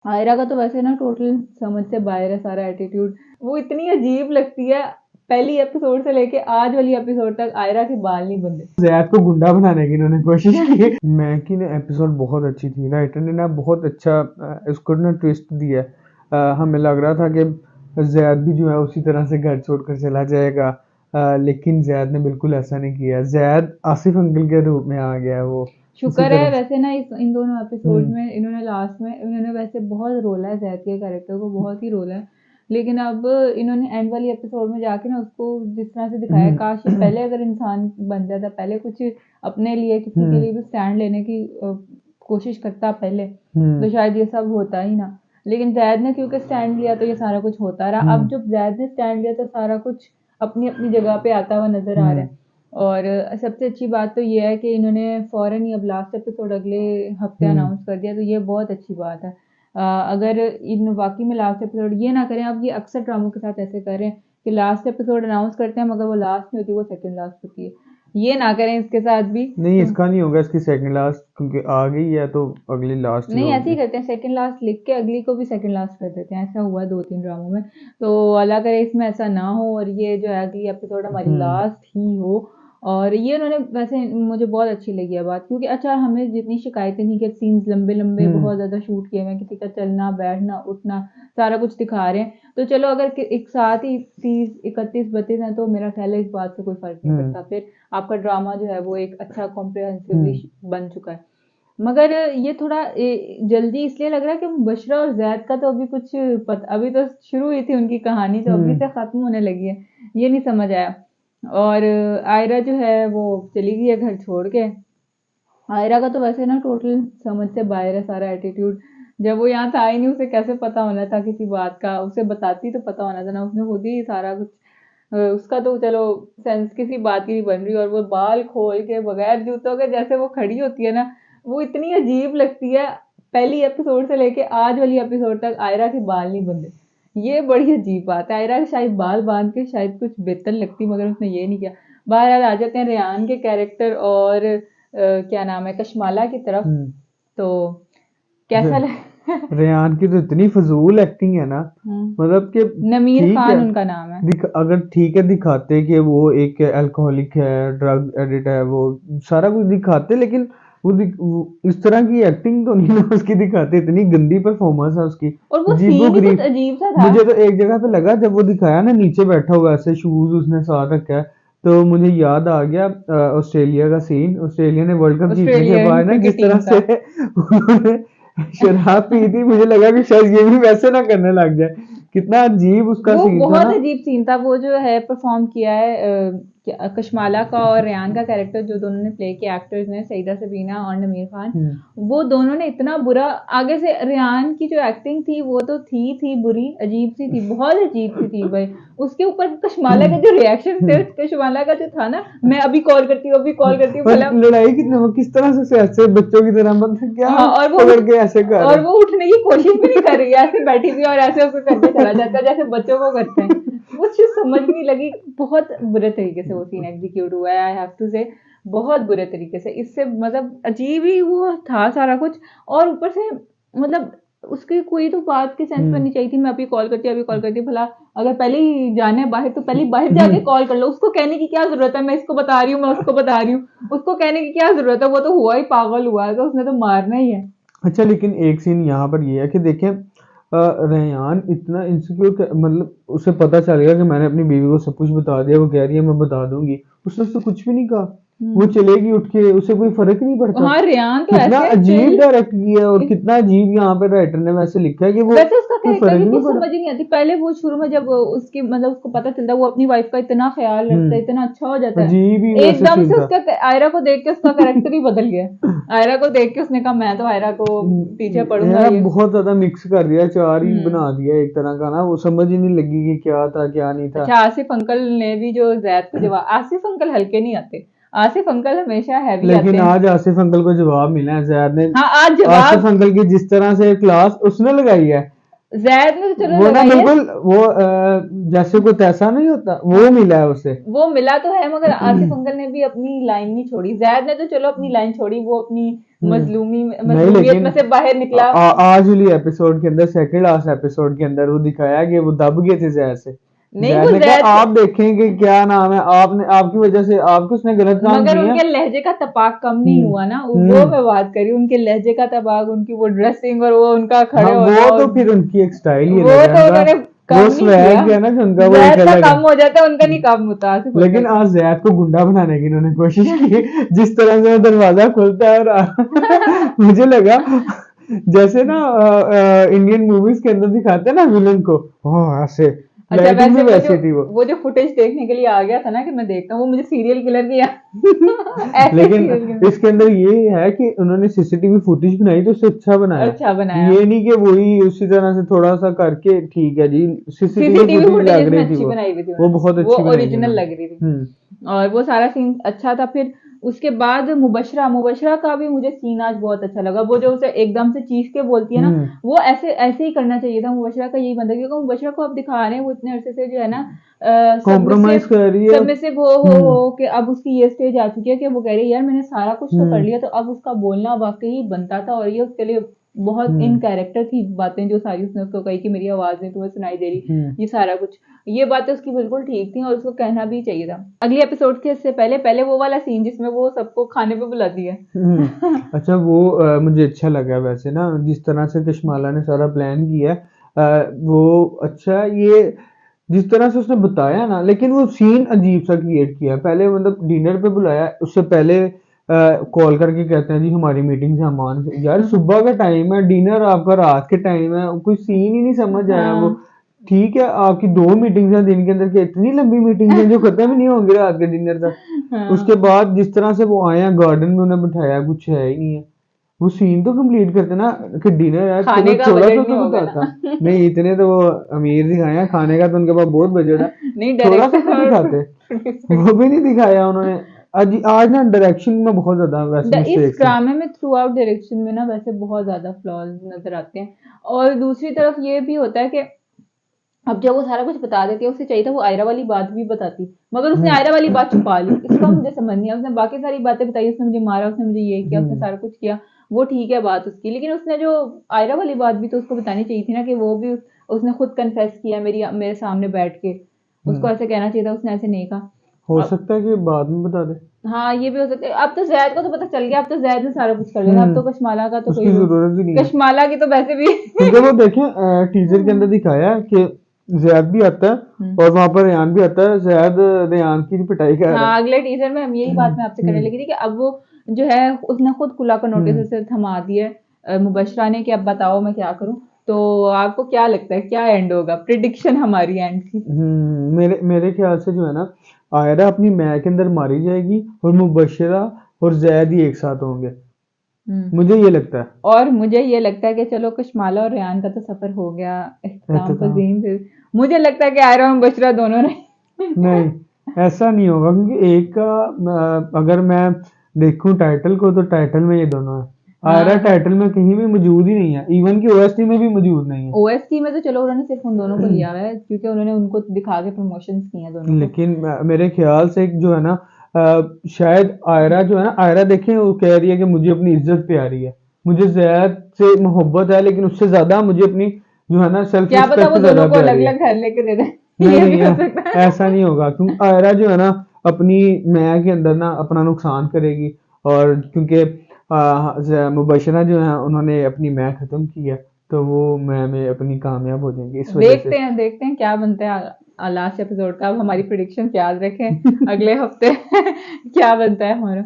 आयरा का तो वैसे ना टोटल समझ से बाहर है सारा एटीट्यूड। वो इतनी अजीब लगती है, पहली एपिसोड से लेके आज वाली एपिसोड तक आयरा के बाल नहीं बंधे। जैद को गुंडा बनाने की इन्होंने कोशिश की। मैं की ना एपिसोड बहुत अच्छी थी, राइटर ने ना बहुत अच्छा इसको ना ट्विस्ट दिया। हमें लग रहा था कि जैद भी जो है उसी तरह से घर छोड़कर चला जाएगा, लेकिन जैद ने बिल्कुल ऐसा नहीं किया। जैद आसिफ अंकल के रूप में आ गया वो उसी शुक्र है तरह से। वैसे ना इन दोनों एपिसोड हम्म में इन्होंने लास्ट में इन्होंने वैसे बहुत रोला है जैद के कैरेक्टर को, बहुत ही रोला है। लेकिन अब इन्होंने एंड वाली एपिसोड में जाके ना उसको जिस तरह से दिखाया, काश ये हम्म पहले अगर इंसान बन जाता, पहले कुछ अपने लिए किसी के हम्म लिए भी स्टैंड लेने की कोशिश करता पहले, हम्म तो शायद ये सब होता ही ना। लेकिन जैद ने क्योंकि स्टैंड लिया तो ये सारा कुछ होता रहा। अब हम्म जब जैद ने स्टैंड लिया तो सारा कुछ अपनी अपनी जगह पे आता हुआ नजर आ रहा हम्म है। और सबसे अच्छी बात तो ये है कि इन्होंने फ़ौरन ही अब लास्ट एपिसोड अगले हफ्ते हम्म अनाउंस कर दिया, तो ये बहुत अच्छी बात है। अगर इन वाकई में लास्ट एपिसोड ये ना करें, अब ये अक्सर ड्रामों के साथ ऐसे करें कि लास्ट एपिसोड अनाउंस करते हैं मगर वो लास्ट नहीं होती, वो सेकंड लास्ट होती है। ये ना करें इसके साथ भी नहीं, क्यों। इसका नहीं होगा, इसकी सेकंड लास्ट क्योंकि आ गई है तो अगली लास्ट ही नहीं ऐसे ही होगी। करते हैं, सेकंड लास्ट लिख के अगली को भी सेकंड लास्ट कर देते हैं, ऐसा हुआ दो तीन ड्रामों में। तो अल्लाह करे इसमें ऐसा ना हो और ये जो है अगली एपिसोड हमारी हम्म लास्ट ही हो। और ये उन्होंने वैसे मुझे बहुत अच्छी लगी है बात, क्योंकि अच्छा हमें जितनी शिकायतें थी कि सीन्स लंबे लंबे हम्म बहुत ज़्यादा शूट किए हुए हैं, किसी का चलना बैठना उठना सारा कुछ दिखा रहे हैं, तो चलो अगर एक साथ ही 30 31 32 हैं तो मेरा ख्याल है इस बात से कोई फर्क नहीं हम्म पड़ता, फिर आपका ड्रामा जो है वो एक अच्छा कॉम्प्रिहेंसिवली हम्म बन चुका है। मगर ये थोड़ा जल्दी इसलिए लग रहा है कि बशरा और जैद का तो अभी कुछ अभी तो शुरू हुई थी उनकी कहानी, तो अभी हम्म से खत्म होने लगी है, ये नहीं समझ आया। और आयरा जो है वो चली गई है घर छोड़ के। आयरा का तो वैसे ना टोटल समझ से बाहर है सारा एटीट्यूड। जब वो यहाँ था ही नहीं, उसे कैसे पता होना था किसी बात का, उसे बताती तो पता होना था ना, उसने खुद ही सारा कुछ उसका तो चलो सेंस किसी बात की नहीं बन रही। और वो बाल खोल के बगैर जूतों के जैसे वो खड़ी होती है ना, वो इतनी अजीब लगती है। पहली एपिसोड से लेके आज वाली एपिसोड तक आयरा के बाल नहीं बंधे, ये बड़ी अजीब बात है। आयरा के शायद बाल बांध के शायद कुछ बेहतर लगती, मगर उसने ये नहीं किया। बहरहाल आ जाते हैं रेहान के कैरेक्टर और क्या नाम है कशमाला की तरफ। हम्म। तो कैसा रे- लग रेहान की तो इतनी फजूल एक्टिंग है ना, मतलब कि नमीर ठीक है। खान उनका नाम है। अगर ठीक है दिखाते कि वो एक अल्कोहलिक है, ड्रग एडिक्ट है, वो सारा कुछ दिखाते, लेकिन वो इस तरह की एक्टिंग तो नहीं ना उसकी दिखाते। इतनी गंदी परफॉर्मेंस है उसकी, और वो अजीबो सीन ही कुछ गरीब। अजीब सा था। मुझे तो एक जगह पे लगा जब वो दिखाया ना नीचे बैठा हुआ ऐसे शूज उसने साथ रखा है, तो मुझे याद आ गया ऑस्ट्रेलिया का सीन। ऑस्ट्रेलिया ने वर्ल्ड कप जीतने के ऑस्ट्रेलियन बाद ना क्रिकेट जिस तरह टीम का। से उन्होंने शराब पी थी, मुझे लगा कि शायद ये भी वैसे ना करने लग जाए। कितना अजीब उसका वो सीन था बहुत ना। अजीब सीन था, वो जो है परफॉर्म किया है कशमाला का और रेयान का कैरेक्टर जो दोनों ने प्ले किया एक्टर्स ने, सईदा सबीना और नमीर खान, हम्म वो दोनों ने इतना बुरा। आगे से रेयान की जो एक्टिंग थी वो तो थी बुरी, अजीब सी थी, बहुत अजीब सी थी भाई। उसके ऊपर कशमाला का जो रिएक्शन थे, कशमाला का जो था ना, मैं अभी कॉल करती हूँ अभी कॉल करती हूँ और भला। लड़ाई कितने वो किस तरह से ऐसे बच्चों की तरह, मतलब क्या हाँ और वो पकड़ के ऐसे कर रहा और वो उठने की कोशिश भी नहीं कर रही है, ऐसे बैठी हुई है और ऐसे उसको करके चला जाता है जैसे बच्चों को करते हैं। वो चीज समझ नहीं लगी, बहुत बुरे तरीके से वो सीन एग्जीक्यूट हुआ है, आई हैव टू से, बहुत बुरे तरीके से। इससे मतलब अजीब ही वो था सारा कुछ। और ऊपर से मतलब उसकी कोई तो बात की सेंस हम्म बननी चाहिए थी, मैं अभी कॉल करती हूँ अभी कॉल करती हूँ भला। अगर पहले ही जाना है बाहर तो पहले ही बाहर जाके कॉल कर लो, उसको कहने की क्या जरूरत है मैं इसको बता रही हूँ मैं उसको बता रही हूँ, उसको कहने की क्या जरूरत है, वो तो हुआ ही पागल हुआ है तो उसने तो मारना ही है। अच्छा, लेकिन एक सीन यहाँ पर ये है कि देखें, रेहान इतना इनसिक्योर, मतलब उसे पता चल गया कि मैंने अपनी बीवी को सब कुछ बता दिया, वो कह रही है मैं बता दूंगी, उसने तो कुछ भी नहीं कहा। वो हम्म। चलेगी उठ के, उसे कोई फर्क नहीं पड़ता। हाँ रेयान तो कितना ऐसे है अजीब चिल। डायरेक्ट किया है, और कितना अजीब यहाँ पे राइटर ने वैसे लिखा है कि वो वैसे उसका कोई कैरेक्टर फर्क भी ही नहीं कुछ पड़ा। समझ ही नहीं आती, पहले वो शुरू में जब उसकी मतलब उसको पता चलता है वो अपनी वाइफ का इतना ख्याल रखता है, इतना अच्छा हो जाता है, अजीब ही वैसे एकदम सीन से था। उसका आयरा को देख के उसका कैरेक्टर ही बदल गया। आयरा को देख के उसने कहा मैं तो आयरा को पीछे पड़ूंगा यार ये। बहुत ज्यादा मिक्स कर दिया, चार ही हम्म। बना दिया एक तरह का ना, वो समझ ही नहीं लगी कि क्या था क्या नहीं था। अच्छा आसिफ अंकल ने भी जो जैद को जवाब, आसिफ अंकल हल्के नहीं आते, आसिफ अंकल हमेशा हैवी आते लेकिन हैं। आज आसिफ अंकल को जवाब मिला है जैद ने। हाँ आज आसिफ जवाब। अंकल की जिस तरह से क्लास उसने लगाई है, जैद ने तो चलो वो ना लगाई है, बिल्कुल वो जैसे कोई तैसा नहीं होता वो मिला है उसे। वो मिला तो है, मगर आसिफ अंकल ने भी अपनी लाइन नहीं छोड़ी। जैद ने तो चलो अपनी लाइन छोड़ी, वो अपनी नहीं मजलूमियत में लेकिन से बाहर निकला। आज वाली एपिसोड के अंदर, सेकंड लास्ट एपिसोड के अंदर वो दिखाया कि वो दब गए थे जैद से। नहीं, जैद वो ने जैद कहा से, आप देखेंगे क्या नाम है, आपने आपकी वजह से आपको उसने गलत काम मगर किया। उनके लहजे का तपाक कम नहीं हम्म हुआ ना, वो हम्म मैं बात करी, उनके लहजे का तपाक, उनकी वो ड्रेसिंग और वो उनका हाँ खड़े होना, वो और तो फिर उनकी एक स्टाइल ही वो अलग है तो उनका। उन्होंने वो कम नहीं किया। स्वैग है ना जो उनका वो एक जैद का अलग है। कम हो जाता है, उनका नहीं कम होता आसिफ अंकल लेकिन का। आज जैद को गुंडा बनाने की इन्होंने कोशिश की, जिस तरह से वो दरवाजा खुलता है और मुझे लगा जैसे ना इंडियन मूवीज के अंदर दिखाते हैं ना विलन को, ओह ऐसे अच्छा, लाइटिंग भी वैसे वैसी थी वो। वो जो फुटेज देखने के लिए आ गया था ना कि मैं देखता हूँ, वो मुझे सीरियल किलर की ऐसे लेकिन सीरियल किलर इसके अंदर ये है कि उन्होंने सीसीटीवी फुटेज बनाई तो उससे अच्छा बनाया। अच्छा बनाया। ये नहीं कि वही उसी तरह से थोड़ा सा करके ठीक है जी, सीसीटीवी सीसीटीवी फुटेज लग फुटेजेस में रही थी अच्छी बनाई हुई थी वो उन्होंने, बहुत वो अच्छी बनाई थी ओरिजिनल उन्होंने। लग रही थी, और वो सारा सीन अच्छा था। फिर उसके बाद मुबशरा मुबशरा का भी मुझे सीन आज बहुत अच्छा लगा। वो जो उसे एकदम से चीख के बोलती है ना, हम्म वो ऐसे ऐसे ही करना चाहिए था। मुबशरा का यही बनता, क्योंकि मुबशरा को अब दिखा रहे हैं वो इतने अरसे से जो है ना कॉम्प्रोमाइज सबमिसिव, कर रही है। सबमिसिव हो कि अब उसकी ये स्टेज आ चुकी है कि वो कह रही है यार मैंने सारा कुछ तो कर हम्म लिया, तो अब उसका बोलना वाकई बनता था, और ये उसके लिए बहुत इन हम्म कैरेक्टर थी बातें जो सारी उसने उसको कही कि मेरी आवाज नहीं तुम्हें सुनाई दे रही, हम्म ये सारा कुछ, ये बातें उसकी बिल्कुल ठीक थी और उसको कहना भी चाहिए था। अगली एपिसोड के इससे पहले पहले वो वाला सीन जिसमें वो सबको खाने पे बुलाती है। अच्छा वो मुझे अच्छा लगा वैसे ना, जिस तरह से कश्माला ने सारा प्लान किया वो अच्छा ये जिस तरह से उसने बताया ना, लेकिन वो सीन अजीब सा क्रिएट किया। पहले मतलब डिनर पे बुलाया, उससे पहले कॉल करके कहते हैं जी हमारी मीटिंग से हम आन, यार सुबह का टाइम है, डिनर आपका रात के टाइम है, कोई सीन ही नहीं समझ आया वो। हाँ ठीक है आपकी 2 मीटिंग्स हैं दिन के अंदर के, इतनी लंबी मीटिंग्स हैं जो खत्म ही नहीं होंगी रात के डिनर तक। उसके हाँ, बाद जिस तरह से वो आए हैं गार्डन में, उन्हें बिठाया, कुछ है ही नहीं है। वो सीन तो कंप्लीट करते ना कि डिनर है, चलो खाने का थोड़ा सा बजट नहीं तो होगा बताता। ना। नहीं इतने तो वो अमीर दिखाए हैं, खाने का तो उनके पास बहुत बजट है। नहीं, थोड़ा सा डायरेक्टर तो और दिखाते, प्रोड्यूसर, वो भी नहीं दिखाया उन्होंने। आज आज ना डायरेक्शन में बहुत ज्यादा वैसे इस मिस्टेक्स हैं। ड्रामे में थ्रू आउट डायरेक्शन में ना वैसे बहुत ज्यादा फ्लॉज नजर आते हैं। और दूसरी तरफ ये भी होता है कि अब जब वो सारा कुछ बता देती है, उसे चाहिए था वो आयरा वाली बात भी बताती, मगर उसने आयरा वाली बात छुपा ली। इसका मुझे समझ नहीं आया। उसने बाकी सारी बातें बताई, उसने मुझे मारा, उसने मुझे ये किया, उसने हम्म सारा कुछ किया, वो ठीक है बात उसकी, लेकिन उसने जो आयरा वाली बात भी तो उसको बतानी चाहिए थी ना, कि वो भी उसने खुद कन्फेस किया मेरे सामने बैठ के, उसको हम्म ऐसे कहना चाहिए था, उसने ऐसे नहीं कहा। हो अब सकता है कि बाद में बता दे। हाँ, ये भी हो सकता है। अब तो जैद को तो पता चल गया, अब तो जैद ने सारा कुछ कर लिया था, अब हम्म तो कश्माला का तो कोई उसकी रोक, जरूरत भी नहीं है, कश्माला की तो वैसे भी क्योंकि वो देखें टीजर के अंदर दिखाया है कि जैद भी आता है हम्म। और वहां पर रेयान भी आता है, जैद रेयान की पिटाई कर रहा हाँ, अगले टीजर में हम यही बात मैं आपसे करने है। लगी थी कि अब वो जो है उसने खुद खुला का नोटिस हम्म उसे थमा दिया है मुबशरा ने कि अब बताओ मैं क्या करूं। तो आपको क्या लगता है क्या एंड होगा? प्रिडिक्शन हमारी एंड की। मेरे मेरे ख्याल से जो है ना, आयरा अपनी मैच के अंदर मारी जाएगी और मुबशरा और जैद ही एक साथ होंगे, हम्म। मुझे ये लगता है। और मुझे ये लगता है कि चलो कश्माला और रेयान का तो सफर हो गया इख्तिताम एहतकाम पजीम से, मुझे लगता है कि आयरा और मुबशरा दोनों ने नहीं, ऐसा नहीं होगा, क्योंकि एक का अगर मैं देखूं टाइटल को तो टाइटल में ये दोनों है। आयरा हाँ, टाइटल में कहीं भी मौजूद ही नहीं है, इवन की ओएसटी में भी मौजूद नहीं है। ओएसटी में तो चलो उन्होंने सिर्फ उन दोनों को लिया हुआ है क्योंकि उन्होंने उनको दिखा के प्रमोशंस किए हैं दोनों को। लेकिन मेरे ख्याल से एक जो है ना शायद आयरा जो है ना, आयरा देखें वो कह रही है कि मुझे अपनी इज्जत प्यारी है, मुझे जैद से मोहब्बत है, लेकिन उससे ज्यादा मुझे अपनी जो है ना सेल्फ क्या पता रिस्पेक्ट वो ज्यादा दोनों को अलग प्यारी है। अलग घर लेके दे दें। नहीं ये नहीं भी हो सकता है। ऐसा नहीं होगा, क्योंकि आयरा जो है ना अपनी मैं के अंदर ना अपना नुकसान करेगी, और क्योंकि मुबशरा जो है उन्होंने अपनी मैं खत्म की है, तो वो मैं में अपनी कामयाब हो जाएंगी इस वजह से। देखते हैं क्या बनता है लास्ट एपिसोड का। अब हमारी प्रिडिक्शन याद रखें अगले हफ्ते क्या बनता है हमारा।